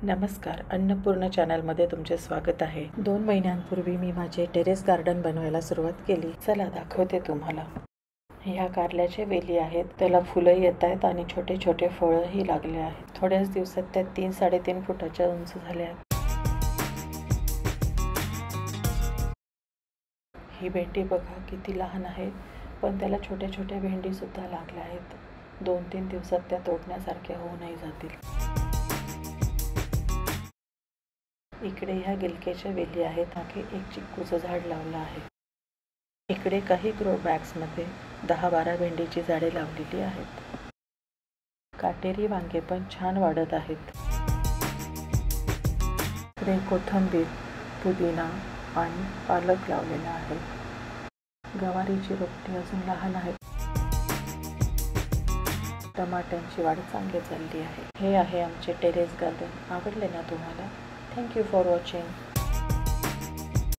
नमस्कार, अन्नपूर्ण चॅनलमध्ये तुमचे स्वागत आहे। 2 महिन्यांपूर्वी मी माझे टेरेस गार्डन बनवायला सुरुवात केली। चला दाखवते तुम्हाला। ह्या कारल्याचे वेली आहेत, त्याला फुलं येत आहेत आणि छोटे छोटे फळंही लागले आहेत। थोड्याच दिवसात त्या 3-3.5 फुटाच्या उंच झाल्या आहेत। ही भेंडी बघा किती लहान आहे, पण त्याला छोट्या छोट्या भेंडी सुद्धा लागल्या आहेत। 2-3 दिवसात त्या तोडण्यासारख्या होऊनही जातील। इकडे ह्या गिलक्याच्या वेली आहेत, मागे एक चिक्कूचं झाड लावलं आहे। इकडे काही ग्रो बॅग्समध्ये 10-12 भेंडीची झाडे लावलेली आहेत। काटेरी वांगे पण छान वाढत आहेत। इकडे कोथिंबीर, पुदिना आणि पालक लावलेला आहे। गवारीची रोपटी अजून लहान आहेत। टमाट्यांची वाढ चांगली चालली आहे। हे आहे आमचे टेरेस गार्डन। आवडले ना तुम्हाला? Thank you for watching.